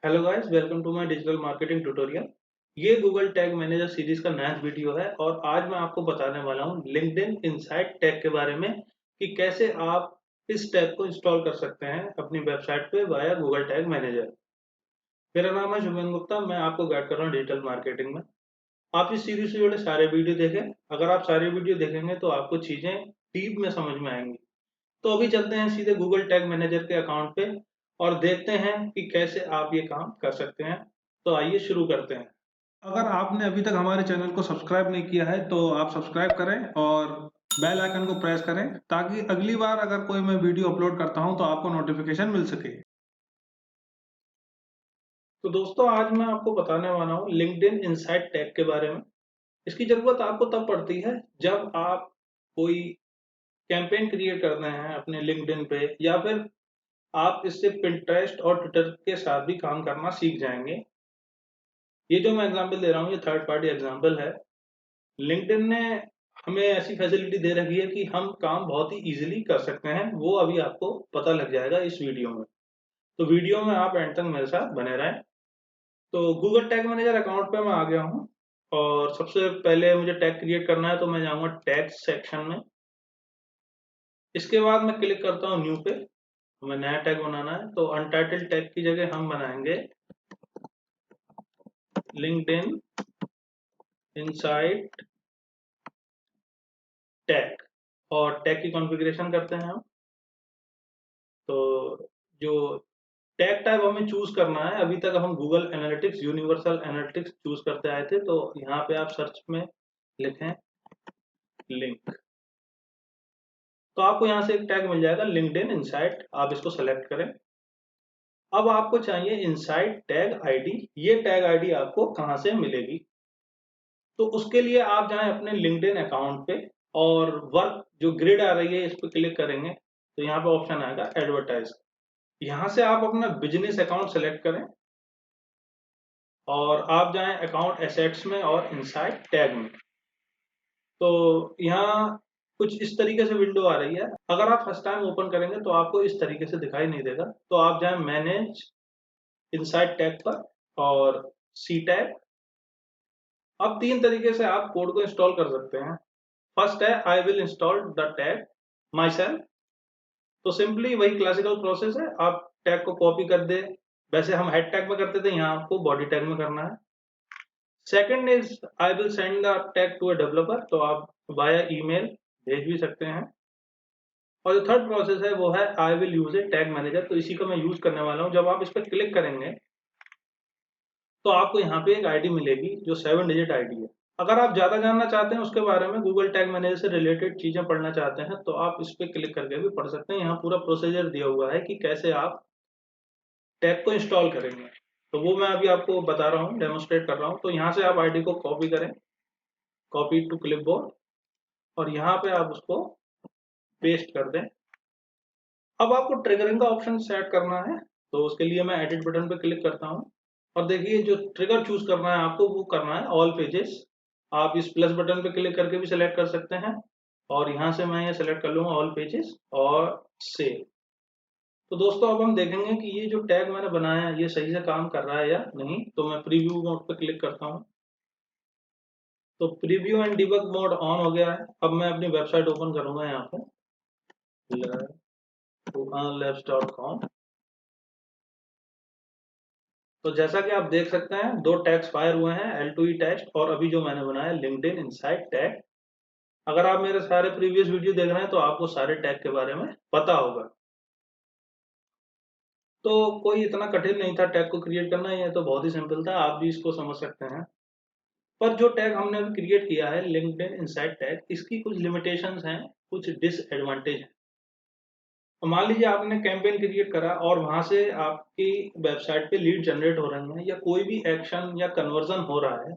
Hello guys, welcome to my digital marketing tutorial. ये Google tag manager series का नया video है और आज मैं आपको बताने वाला हूँ लिंक्डइन इनसाइट टैग के बारे में कि कैसे आप इस टैग को इंस्टॉल कर सकते हैं अपनी वेबसाइट पे वाया गूगल टैग मैनेजर। मेरा नाम है शुभम गुप्ता, मैं आपको गाइड कर रहा हूँ डिजिटल मार्केटिंग में। आप इस सीरीज से जुड़े सारे वीडियो देखें। अगर आप सारे वीडियो देखेंगे तो आपको चीजें डीप में समझ में आएंगी। तो अभी चलते हैं सीधे गूगल टैग मैनेजर के अकाउंट पे और देखते हैं कि कैसे आप ये काम कर सकते हैं। तो आइए शुरू करते हैं। अगर आपने अभी तक हमारे चैनल को सब्सक्राइब नहीं किया है तो आप सब्सक्राइब करें और बेल आइकन को प्रेस करें ताकि अगली बार अगर कोई मैं वीडियो अपलोड करता हूं तो आपको नोटिफिकेशन मिल सके। तो दोस्तों, आज मैं आपको बताने वाला हूं लिंक्डइन इनसाइट टैग के बारे में। इसकी जरूरत आपको तब पड़ती है जब आप कोई कैंपेन क्रिएट करते हैं अपने लिंक्डइन पे, या फिर आप इससे पिंटरेस्ट और ट्विटर के साथ भी काम करना सीख जाएंगे। ये जो मैं एग्जांपल दे रहा हूँ ये थर्ड पार्टी एग्जांपल है। लिंक्डइन ने हमें ऐसी फैसिलिटी दे रखी है कि हम काम बहुत ही इजीली कर सकते हैं। वो अभी आपको पता लग जाएगा इस वीडियो में। तो वीडियो में आप एंड तक मेरे साथ बने रहें। तो गूगल टैग मैनेजर अकाउंट पे मैं आ गया हूँ और सबसे पहले मुझे टैग क्रिएट करना है तो मैं जाऊँगा टैग सेक्शन में। इसके बाद मैं क्लिक करता हूँ न्यू पे। हमें नया टैग बनाना है तो अनटाइटल्ड टैग की जगह हम बनाएंगे लिंक्डइन इनसाइट टैग और टैग की कॉन्फ़िगरेशन करते हैं हम। तो जो टैग टाइप हमें चूज करना है, अभी तक हम Google analytics universal analytics choose करते आए थे, तो यहाँ पे आप सर्च में लिखें लिंक, तो आपको यहाँ से एक टैग मिल जाएगा लिंक्डइन इनसाइट। आप इसको सेलेक्ट करें। अब आपको चाहिए इनसाइट टैग आईडी। ये टैग आईडी आपको कहाँ से मिलेगी? तो उसके लिए आप जाएं अपने लिंक्डइन अकाउंट पे और वर्क जो ग्रिड आ रही है इस पर क्लिक करेंगे तो यहाँ पे ऑप्शन आएगा एडवर्टाइज। यहाँ से आप अपना बिजनेस अकाउंट सेलेक्ट करें और आप जाएं अकाउंट एसेट्स में और इनसाइट टैग में। तो यहाँ कुछ इस तरीके से विंडो आ रही है। अगर आप फर्स्ट टाइम ओपन करेंगे तो आपको इस तरीके से दिखाई नहीं देगा। तो आप जाएं मैनेज इनसाइट टैग पर और सी टैग। अब तीन तरीके से आप कोड को इंस्टॉल कर सकते हैं। फर्स्ट है I will install the tag my self. तो सिंपली वही क्लासिकल प्रोसेस है, आप टैग को कॉपी कर दे। वैसे हम हेड टैग में करते थे, यहाँ आपको बॉडी टैग में करना है। Second is I will send the tag to a developer. तो आप वाया ईमेल भेज भी सकते हैं। और जो थर्ड प्रोसेस है वो है I will use A tag manager. तो इसी को मैं यूज करने वाला हूँ। जब आप इस पर क्लिक करेंगे तो आपको यहाँ पे एक आईडी मिलेगी जो 7 डिजिट आईडी है। अगर आप ज्यादा जानना चाहते हैं उसके बारे में, गूगल टैग मैनेजर से रिलेटेड चीजें पढ़ना चाहते हैं, तो आप इस पे क्लिक करके भी पढ़ सकते हैं। यहाँ पूरा प्रोसीजर दिया हुआ है कि कैसे आप टैग को इंस्टॉल करेंगे। तो वो मैं अभी आपको बता रहा हूँ, डेमोस्ट्रेट कर रहा हूँ। तो यहाँ से आप आईडी को कॉपी करें, कॉपी टू क्लिपबोर्ड, और यहाँ पे आप उसको पेस्ट कर दें। अब आपको ट्रिगरिंग का ऑप्शन सेट करना है, तो उसके लिए मैं एडिट बटन पे क्लिक करता हूँ। और देखिए जो ट्रिगर चूज करना है आपको वो करना है ऑल पेजेस। आप इस प्लस बटन पे क्लिक करके भी सिलेक्ट कर सकते हैं और यहाँ से मैं ये सिलेक्ट कर लूंगा ऑल पेजेस और सेव। तो दोस्तों, अब हम देखेंगे कि ये जो टैग मैंने बनाया है ये सही से काम कर रहा है या नहीं। तो मैं प्रीव्यू मोड पे क्लिक करता हूँ। तो preview and debug mode on हो गया है। अब मैं अपनी वेबसाइट ओपन करूंगा यहाँ पे labs.com। तो जैसा कि आप देख सकते हैं दो टैग्स फायर हुए हैं, L2E टेस्ट और अभी जो मैंने बनाया लिंक्डइन इनसाइट टैग। अगर आप मेरे सारे प्रीवियस वीडियो देख रहे हैं तो आपको सारे टैग के बारे में पता होगा। तो कोई इतना कठिन नहीं था टैग को क्रिएट करना, ये तो बहुत ही सिंपल था, आप भी इसको समझ सकते हैं। पर जो टैग हमने अभी क्रिएट किया है लिंक्डइन इनसाइट टैग, इसकी कुछ लिमिटेशंस हैं, कुछ डिसएडवांटेज हैं। तो मान लीजिए आपने कैंपेन क्रिएट करा और वहां से आपकी वेबसाइट पे लीड जनरेट हो रहे हैं या कोई भी एक्शन या कन्वर्जन हो रहा है,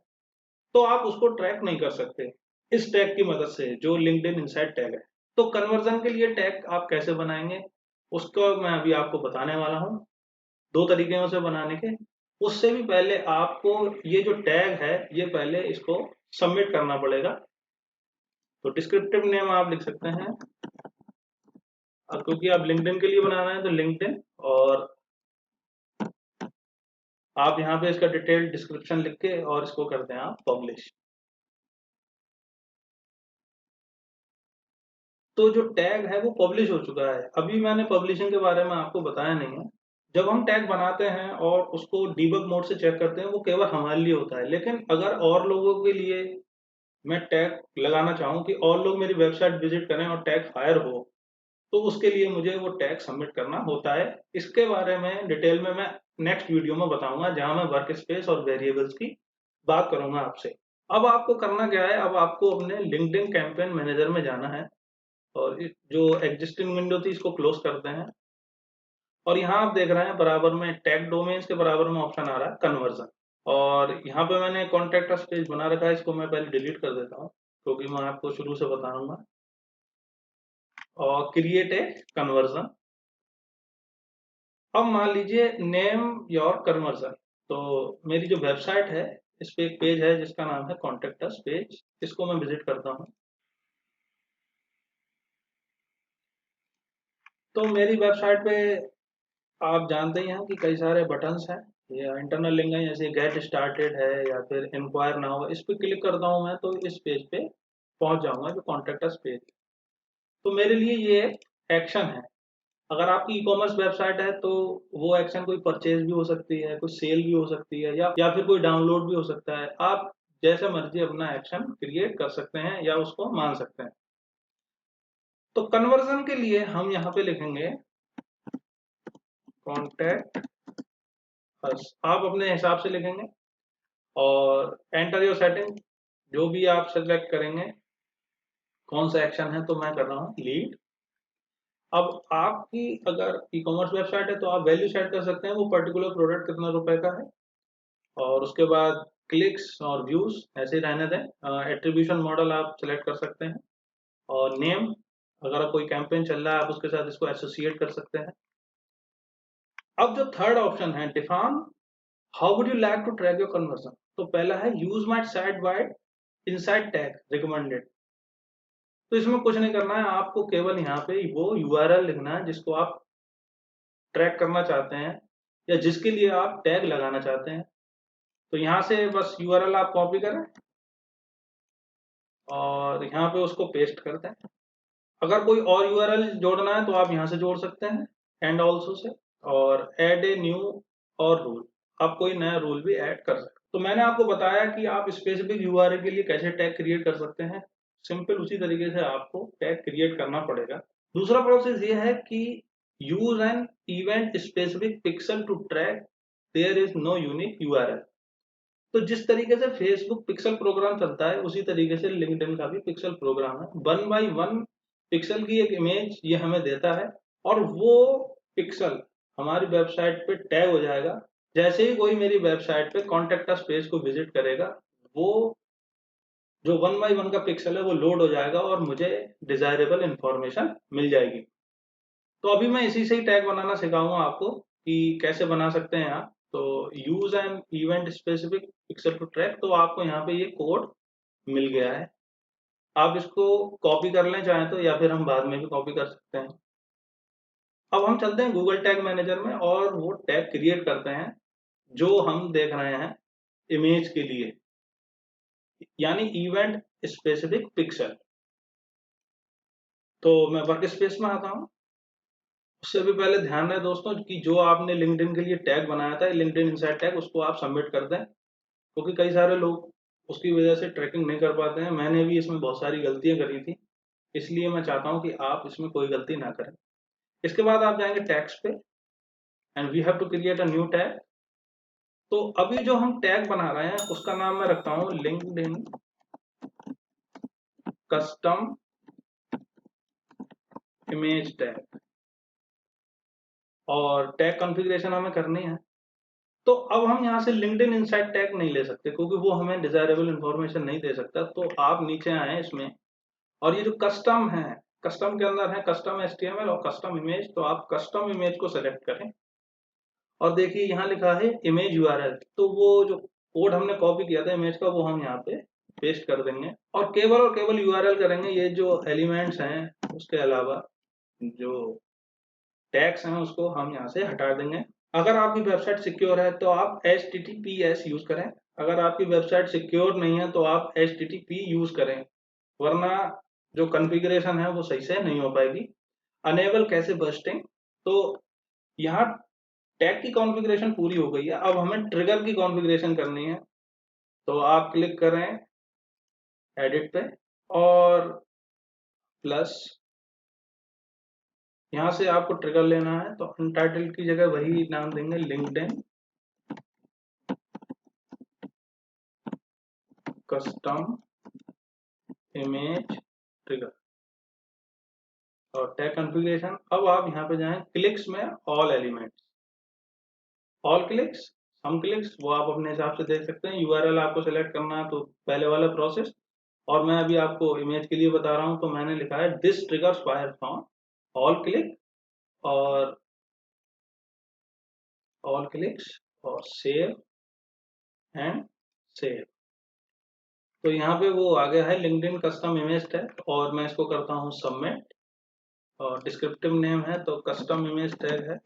तो आप उसको ट्रैक नहीं कर सकते इस टैग की मदद से जो लिंक्डइन इनसाइट टैग है। तो कन्वर्जन के लिए टैग आप कैसे बनाएंगे उसको मैं अभी आपको बताने वाला हूँ। दो तरीके हैं उसे बनाने के। उससे भी पहले आपको ये जो टैग है ये पहले इसको सबमिट करना पड़ेगा। तो डिस्क्रिप्टिव नेम आप लिख सकते हैं, क्योंकि आप लिंक्डइन के लिए बनाना है तो लिंक्डइन, और आप यहाँ पे इसका डिटेल डिस्क्रिप्शन लिख के और इसको करते हैं आप पब्लिश। तो जो टैग है वो पब्लिश हो चुका है। अभी मैंने पब्लिशिंग के बारे में आपको बताया नहीं है। जब हम टैग बनाते हैं और उसको डीबग मोड से चेक करते हैं, वो केवल हमारे लिए होता है। लेकिन अगर और लोगों के लिए मैं टैग लगाना चाहूँ कि और लोग मेरी वेबसाइट विजिट करें और टैग फायर हो, तो उसके लिए मुझे वो टैग सबमिट करना होता है। इसके बारे में डिटेल में मैं नेक्स्ट वीडियो में बताऊंगा, जहां मैं वर्क स्पेस और वेरिएबल्स की बात करूंगा आपसे। अब आपको करना क्या है, अब आपको अपने लिंक्डइन कैंपेन मैनेजर में जाना है और जो एग्जिस्टिंग विंडो थी इसको क्लोज करते हैं। और यहाँ आप देख रहे हैं बराबर में टैग डोमेन्स के बराबर में ऑप्शन आ रहा है कन्वर्जन। और यहाँ पे मैंने कॉन्टैक्ट अस पेज बना रखा है, इसको मैं पहले डिलीट कर देता हूँ क्योंकि मैं आपको शुरू से बताऊंगा। और क्रिएट ए कन्वर्जन। अब मान लीजिए नेम योर कन्वर्जन। तो मेरी जो वेबसाइट है इस पे एक पेज है जिसका नाम है कॉन्टैक्ट अस पेज, इसको मैं विजिट करता हूँ। तो मेरी वेबसाइट पे आप जानते ही हैं कि कई सारे बटन्स हैं, ये इंटरनल लिंक है, जैसे गेट स्टार्टेड है या फिर इंक्वायर नाउ। इस पे क्लिक करता हूँ मैं तो इस पेज पे पहुंच जाऊंगा जो कॉन्टैक्ट अस पेज। तो मेरे लिए ये एक्शन है। अगर आपकी ई कॉमर्स वेबसाइट है तो वो एक्शन कोई परचेज भी हो सकती है, कोई सेल भी हो सकती है, या फिर कोई डाउनलोड भी हो सकता है। आप जैसे मर्जी अपना एक्शन क्रिएट कर सकते हैं या उसको मान सकते हैं। तो कन्वर्जन के लिए हम यहाँ पे लिखेंगे कॉन्टैक्ट अस। आप अपने हिसाब से लिखेंगे और एंटर योर सेटिंग, जो भी आप सेलेक्ट करेंगे कौन सा एक्शन है। तो मैं कर रहा हूँ लीड। अब आपकी अगर ई कॉमर्स वेबसाइट है तो आप वैल्यू सेट कर सकते हैं, वो पर्टिकुलर प्रोडक्ट कितना रुपए का है। और उसके बाद क्लिक्स और व्यूज ऐसे ही रहने दें। एट्रीब्यूशन मॉडल आप सिलेक्ट कर सकते हैं। और नेम, अगर कोई कैंपेन चल रहा है आप उसके साथ इसको एसोसिएट कर सकते हैं। अब जो थर्ड ऑप्शन है define how would you like to track your conversion. तो पहला है use my site by inside tag recommended. तो इसमें कुछ नहीं करना है, आपको केवल यहाँ पे वो यूआरएल लिखना है जिसको आप ट्रैक करना चाहते हैं या जिसके लिए आप टैग लगाना चाहते हैं। तो यहाँ से बस यूआरएल आप कॉपी करें और यहाँ पे उसको पेस्ट कर दें। अगर कोई और यूआरएल जोड़ना है तो आप यहाँ से जोड़ सकते हैं एंड ऑल्सो से। और ऐड ए न्यू और रूल, आप कोई नया रूल भी ऐड कर सकते हैं। तो मैंने आपको बताया कि आप स्पेसिफिक यूआरएल के लिए कैसे टैग क्रिएट कर सकते हैं। सिंपल उसी तरीके से आपको टैग क्रिएट करना पड़ेगा। दूसरा प्रोसेस ये है कि use an event specific pixel to track there is no unique URL. तो जिस तरीके से फेसबुक पिक्सल प्रोग्राम चलता है उसी तरीके से लिंक्डइन का भी पिक्सल प्रोग्राम है। 1 by 1 पिक्सल की एक इमेज ये हमें देता है और वो पिक्सल हमारी वेबसाइट पे टैग हो जाएगा। जैसे ही कोई मेरी वेबसाइट पे कॉन्टैक्ट अस पेज को विजिट करेगा, वो जो 1 by 1 का पिक्सल है वो लोड हो जाएगा और मुझे डिजायरेबल इंफॉर्मेशन मिल जाएगी। तो अभी मैं इसी से ही टैग बनाना सिखाऊंगा आपको कि कैसे बना सकते हैं आप। तो use an event specific pixel to track, तो आपको यहाँ पे ये कोड मिल गया है। आप इसको कॉपी कर लें चाहें तो, या फिर हम बाद में भी कॉपी कर सकते हैं। अब हम चलते हैं गूगल टैग मैनेजर में और वो टैग क्रिएट करते हैं जो हम देख रहे हैं इमेज के लिए, यानी इवेंट स्पेसिफिक पिक्सल। तो मैं वर्क स्पेस में आता हूँ। उससे भी पहले ध्यान रहे दोस्तों कि जो आपने लिंक्डइन के लिए टैग बनाया था लिंक्डइन इनसाइड टैग, उसको आप सबमिट कर दें, क्योंकि कई सारे लोग उसकी वजह से ट्रैकिंग नहीं कर पाते हैं। मैंने भी इसमें बहुत सारी गलतियां करी थी, इसलिए मैं चाहता हूं कि आप इसमें कोई गलती ना करें। इसके बाद आप जाएंगे टैग्स पे and we have to create a new tag. तो अभी जो हम टैग बना रहे हैं उसका नाम मैं रखता हूं लिंक्डइन कस्टम इमेज टैग। और टैग कॉन्फ़िगरेशन हमें करनी है। तो अब हम यहाँ से लिंक्डइन इनसाइड टैग नहीं ले सकते क्योंकि वो हमें डिजायरेबल इंफॉर्मेशन नहीं दे सकता। तो आप नीचे आए इसमें और ये जो कस्टम है, कस्टम के अंदर है कस्टम एचटीएमएल और कस्टम इमेज। तो आप कस्टम इमेज को सेलेक्ट करें और देखिए यहाँ लिखा है इमेज यूआरएल। तो वो जो कोड हमने कॉपी किया था इमेज का वो हम यहाँ पे पेस्ट कर देंगे और केवल यूआरएल करेंगे। ये जो एलिमेंट्स हैं उसके अलावा जो टैग्स हैं उसको हम यहाँ से हटा देंगे। अगर आपकी वेबसाइट सिक्योर है तो आप HTTPS यूज करें, अगर आपकी वेबसाइट सिक्योर नहीं है तो आप HTTP यूज करें, वरना जो कॉन्फ़िगरेशन है वो सही से नहीं हो पाएगी। अनेबल कैसे बस्टिंग, तो यहाँ टैग की कॉन्फ़िगरेशन पूरी हो गई है, अब हमें ट्रिगर की कॉन्फ़िगरेशन करनी है। तो आप क्लिक करें एडिट पे और प्लस, यहाँ से आपको ट्रिगर लेना है, तो अनटाइटल्ड की जगह वही नाम देंगे, लिंक्डइन कस्टम इमेज ट्रिगर और टैग कॉन्फ़िगरेशन। अब आप यहाँ पे जाएं क्लिक्स में, ऑल एलिमेंट्स, ऑल क्लिक्स, सम क्लिक्स, वो आप अपने हिसाब से देख सकते हैं। यूआरएल आपको सेलेक्ट करना है तो पहले वाला प्रोसेस, और मैं अभी आपको इमेज के लिए बता रहा हूँ, तो मैंने लिखा है this triggers fire from all click और ऑल क्लिक्स और सेव एंड सेव। तो यहाँ पे वो आ गया है लिंक्डइन कस्टम इमेज टैग, और मैं इसको करता हूँ सबमिट, और डिस्क्रिप्टिव नेम है तो कस्टम इमेज टैग है,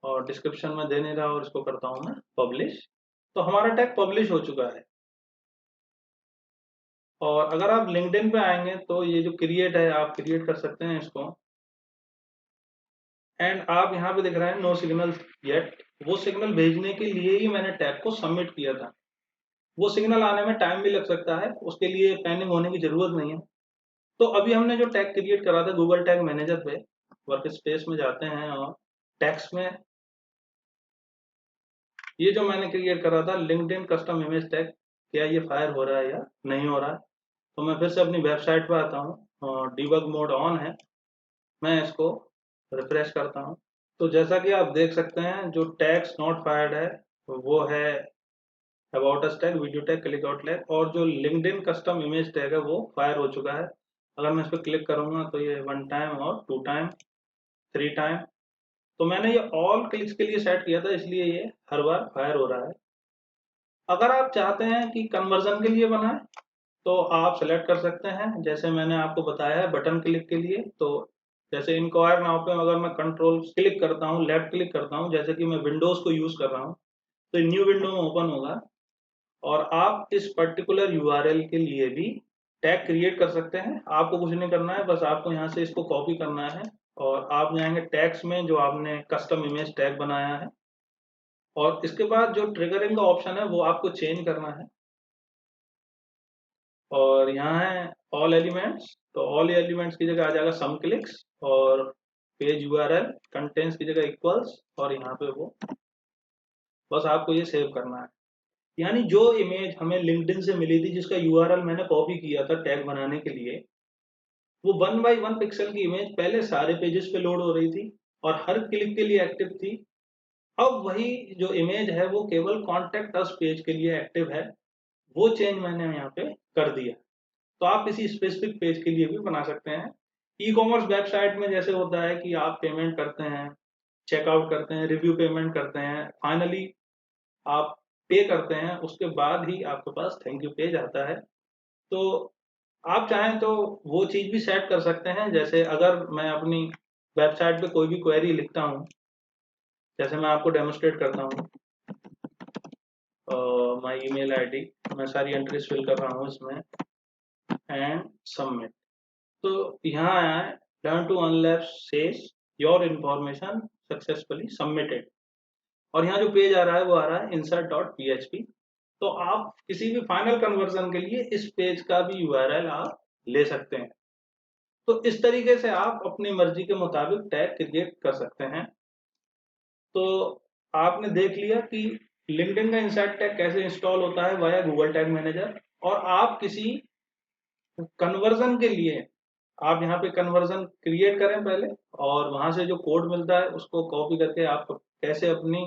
और डिस्क्रिप्शन में दे नहीं रहा, और इसको करता हूँ मैं पब्लिश। तो हमारा टैग पब्लिश हो चुका है। और अगर आप लिंक्डइन पे आएंगे तो ये जो क्रिएट है, आप क्रिएट कर सकते हैं इसको, एंड आप यहाँ पे दिख रहा है नो सिग्नल येट, वो सिग्नल भेजने के लिए ही मैंने टैग को सबमिट किया था। वो सिग्नल आने में टाइम भी लग सकता है, उसके लिए पैनिक होने की जरूरत नहीं है। तो अभी हमने जो टैग क्रिएट करा था गूगल टैग मैनेजर पे, वर्क स्पेस में जाते हैं और टैग्स में, ये जो मैंने क्रिएट करा था लिंक्डइन कस्टम इमेज टैग, क्या ये फायर हो रहा है या नहीं हो रहा है। तो मैं फिर से अपनी वेबसाइट पे आता हूँ और डिबग मोड ऑन है, मैं इसको रिफ्रेश करता हूँ। तो जैसा कि आप देख सकते हैं जो टैग्स नॉट फायर्ड है वो है about us tag, video tag, click out tag, और जो लिंक्डइन कस्टम इमेज टैग है वो फायर हो चुका है। अगर मैं इस पर क्लिक करूंगा तो ये 1 टाइम और 2 टाइम 3 टाइम, तो मैंने ये ऑल क्लिक्स के लिए सेट किया था, इसलिए ये हर बार फायर हो रहा है। अगर आप चाहते हैं कि कन्वर्जन के लिए बनाए तो आप सेलेक्ट कर सकते हैं, जैसे मैंने आपको बताया है बटन क्लिक के लिए। तो जैसे इंक्वायर नाउ पे अगर मैं कंट्रोल क्लिक करता हूँ, लेफ्ट क्लिक करता हूँ, जैसे कि मैं विंडोज को यूज कर रहा हूँ, तो न्यू विंडो में ओपन होगा, और आप इस पर्टिकुलर यूआरएल के लिए भी टैग क्रिएट कर सकते हैं। आपको कुछ नहीं करना है, बस आपको यहाँ से इसको कॉपी करना है, और आप जाएंगे टैग्स में जो आपने कस्टम इमेज टैग बनाया है, और इसके बाद जो ट्रिगरिंग का ऑप्शन है वो आपको चेंज करना है। और यहाँ है ऑल एलिमेंट्स, तो ऑल एलिमेंट्स की जगह आ जाएगा सम क्लिक्स, और पेज यूआरएल कंटेंट्स की जगह इक्वल्स, और यहाँ पे वो बस आपको ये सेव करना है। यानी जो इमेज हमें लिंक्डइन से मिली थी जिसका यूआरएल मैंने कॉपी किया था टैग बनाने के लिए, वो 1 बाई 1 पिक्सल की इमेज पहले सारे पेजेस पे लोड हो रही थी और हर क्लिक के लिए एक्टिव थी। अब वही जो इमेज है वो केवल कॉन्टेक्ट अस पेज के लिए एक्टिव है, वो चेंज मैंने यहाँ पे कर दिया। तो आप किसी स्पेसिफिक पेज के लिए भी बना सकते हैं। ई कॉमर्स वेबसाइट में जैसे होता है कि आप पेमेंट करते हैं, चेकआउट करते हैं, रिव्यू पेमेंट करते हैं, फाइनली आप पे करते हैं, उसके बाद ही आपके पास थैंक यू पेज आता है। तो आप चाहें तो वो चीज़ भी सेट कर सकते हैं। जैसे अगर मैं अपनी वेबसाइट पे कोई भी क्वेरी लिखता हूँ, जैसे मैं आपको डेमोस्ट्रेट करता हूँ, माई ईमेल आईडी, मैं सारी एंट्रीज फिल कर रहा हूँ इसमें, एंड सबमिट। तो यहाँ आया है लर्न टू अनलैप says your information successfully submitted, और यहाँ जो पेज आ रहा है वो आ रहा है insert.php। तो आप किसी भी फाइनल कन्वर्जन के लिए इस पेज का भी यूआरएल आप ले सकते हैं। तो इस तरीके से आप अपनी मर्जी के मुताबिक टैग क्रिएट कर सकते हैं। तो आपने देख लिया कि लिंक्डइन का इंसाइट टैग कैसे इंस्टॉल होता है वाया गूगल टैग मैनेजर, और आप किसी कन्वर्जन के लिए आप यहाँ पे कन्वर्जन क्रिएट करें पहले, और वहां से जो कोड मिलता है उसको कॉपी करके आप कैसे अपनी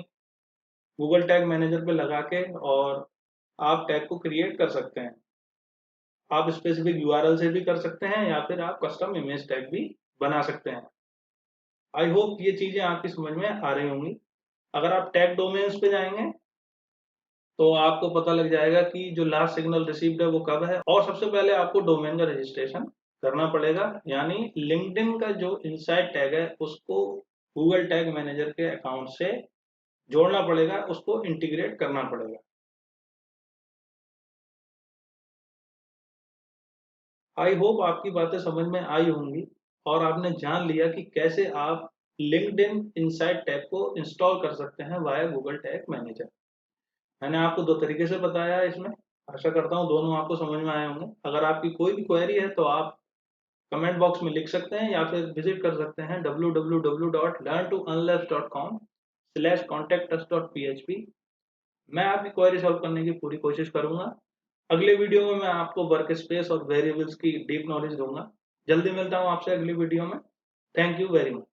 गूगल टैग मैनेजर पे लगा के और आप टैग को क्रिएट कर सकते हैं। आप स्पेसिफिक यूआरएल से भी कर सकते हैं, या फिर आप कस्टम इमेज टैग भी बना सकते हैं। आई होप ये चीजें आपकी समझ में आ रही होंगी। अगर आप टैग डोमेन्स पे जाएंगे तो आपको पता लग जाएगा कि जो लास्ट सिग्नल रिसीव्ड है वो कब है, और सबसे पहले आपको डोमेन का रजिस्ट्रेशन करना पड़ेगा। यानी लिंक्डइन का जो इनसाइड टैग है उसको गूगल टैग मैनेजर के अकाउंट से जोड़ना पड़ेगा, उसको इंटीग्रेट करना पड़ेगा। आई होप आपकी बातें समझ में आई होंगी और आपने जान लिया कि कैसे आप लिंक्डइन इनसाइट टैग को इंस्टॉल कर सकते हैं वाया गूगल टैग मैनेजर। मैंने आपको 2 तरीके से बताया है इसमें। आशा करता हूँ दोनों आपको समझ में आए होंगे। अगर आपकी कोई भी क्वेरी है तो आप कमेंट बॉक्स में लिख सकते हैं या फिर विजिट कर सकते हैं www.learntounlearn.com/contactus.php। मैं आपकी क्वेरी सॉल्व करने की पूरी कोशिश करूंगा। अगले वीडियो में मैं आपको वर्क स्पेस और वेरिएबल्स की डीप नॉलेज दूंगा। जल्दी मिलता हूँ आपसे अगली वीडियो में। Thank you very much.